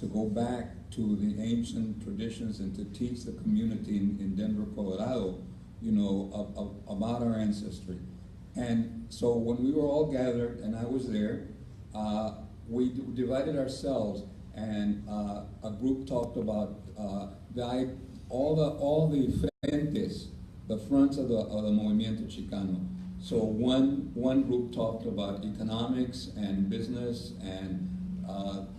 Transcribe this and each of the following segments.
to go back to the ancient traditions and to teach the community in Denver, Colorado, you know, about our ancestry. And so when we were all gathered, and I was there, we divided ourselves, and a group talked about all the frentes, the fronts of the Movimiento Chicano. So one group talked about economics and business and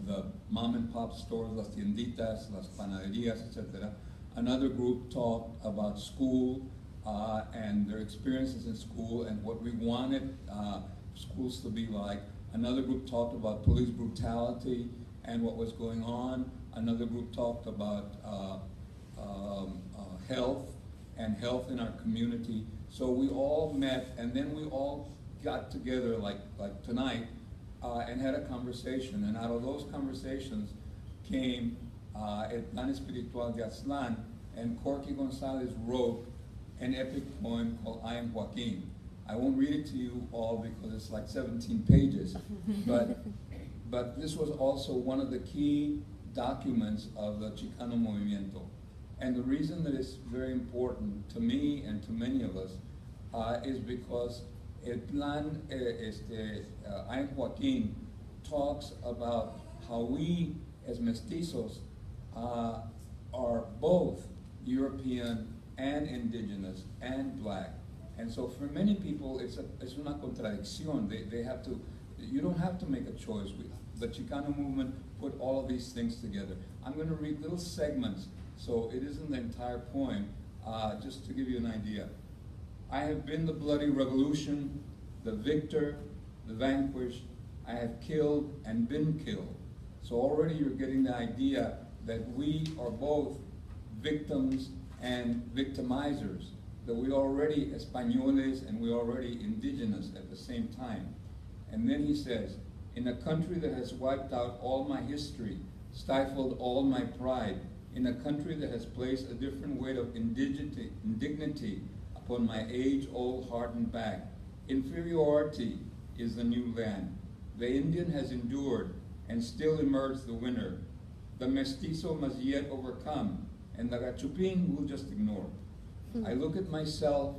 the mom and pop stores, las tienditas, las panaderías, etc. Another group talked about school and their experiences in school and what we wanted schools to be like. Another group talked about police brutality and what was going on. Another group talked about health and health in our community. So we all met, and then we all got together like tonight and had a conversation. And out of those conversations came El Plan Espiritual de Aztlán, and Corky Gonzalez wrote an epic poem called I Am Joaquin. I won't read it to you all because it's like 17 pages, but this was also one of the key documents of the Chicano Movimiento. And the reason that it's very important to me and to many of us is because El Plan I Am Joaquin talks about how we as mestizos are both European and indigenous and black. And so for many people, it's una contradicción. They have to, you don't have to make a choice. The Chicano movement put all of these things together. I'm going to read little segments, so it isn't the entire poem, just to give you an idea. I have been the bloody revolution, the victor, the vanquished. I have killed and been killed. So already you're getting the idea that we are both victims and victimizers, that we're already Españoles and we're already indigenous at the same time. And then he says, in a country that has wiped out all my history, stifled all my pride, in a country that has placed a different weight of indignity upon my age-old hardened back, inferiority is the new land. The Indian has endured and still emerged the winner. The mestizo must yet overcome, and the gachupin will just ignore. I look at myself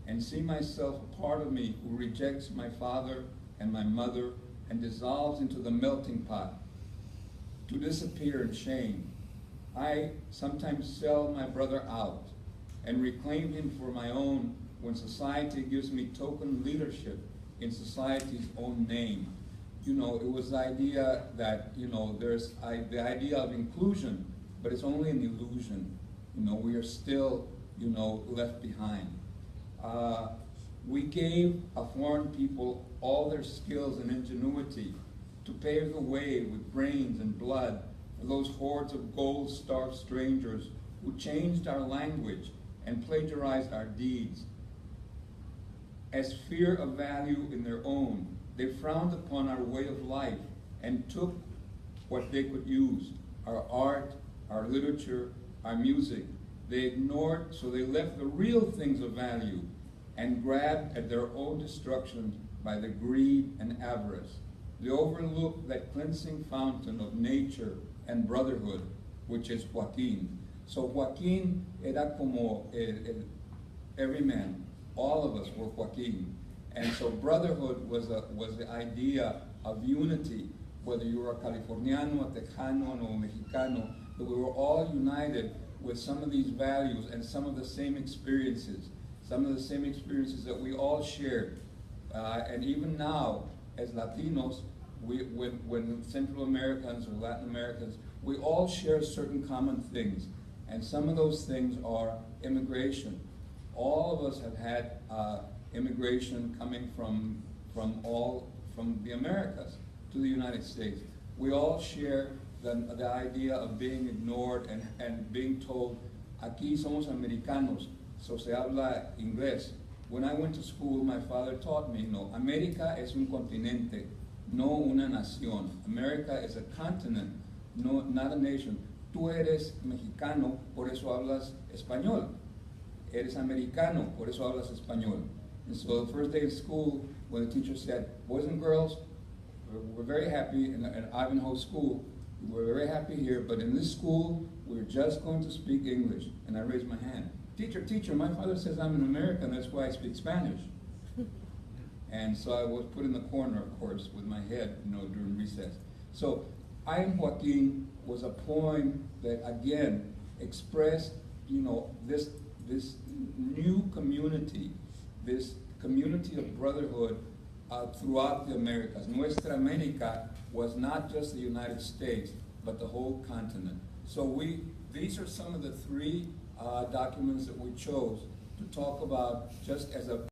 and see myself a part of me who rejects my father and my mother and dissolves into the melting pot to disappear in shame. I sometimes sell my brother out and reclaim him for my own when society gives me token leadership in society's own name. You know, it was the idea that, you know, there's the idea of inclusion, but it's only an illusion. You know, we are still, you know, left behind. We gave a foreign people all their skills and ingenuity to pave the way with brains and blood for those hordes of gold-starved strangers who changed our language and plagiarized our deeds. As fear of value in their own, they frowned upon our way of life and took what they could use, our art, our literature, our music. They ignored, so they left the real things of value and grabbed at their own destruction by the greed and avarice. They overlooked that cleansing fountain of nature and brotherhood, which is Joaquin. So Joaquin era como every man. All of us were Joaquin. And so brotherhood was the idea of unity, whether you were a Californiano, a Tejano, or a Mexicano, that we were all united with some of these values and some of the same experiences that we all shared. And even now, as Latinos, when Central Americans or Latin Americans, we all share certain common things. And some of those things are immigration. All of us have had immigration coming from the Americas to the United States. We all share the idea of being ignored and being told, aquí somos americanos, so se habla inglés. When I went to school, my father taught me, no, América es un continente, no una nación. America is a continent, no, not a nation. Tú eres mexicano, por eso hablas español. Eres americano, por eso hablas español. And so the first day of school, when the teacher said, boys and girls, we're very happy in Ivanhoe School, We're very happy here, but in this school, we're just going to speak English. And I raised my hand. Teacher, my father says I'm an American, that's why I speak Spanish. And so I was put in the corner, of course, with my head, during recess. So, I Am Joaquin was a poem that, again, expressed, this new community, this community of brotherhood throughout the Americas. Nuestra América was not just the United States, but the whole continent. So these are some of the three documents that we chose to talk about just as a